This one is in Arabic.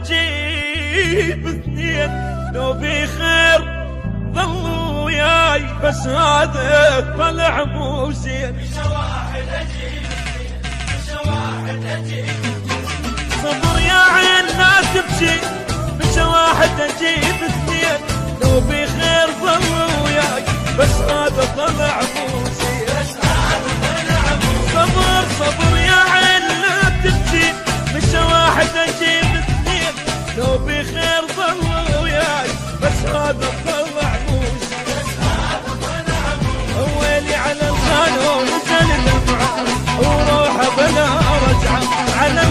اجيب اثنين، لو بخير ظلوا وياي، بس هذا طلع مو زين. مش واحد اجيب اثنين، مش واحد اجيب. صبر يا عين لا تبكي، مش واحد اجيب اثنين، لو بخير ظلوا وياي، بس هذا طلع مو زين. صبر صبر يا عين لا تبكي، مش واحد اجيب اثنين، لو بخير ظلوا وياي، بس هذا طلع مو زين. ويلي على الخانون نزل دمعه، وروحه بلا رجعه على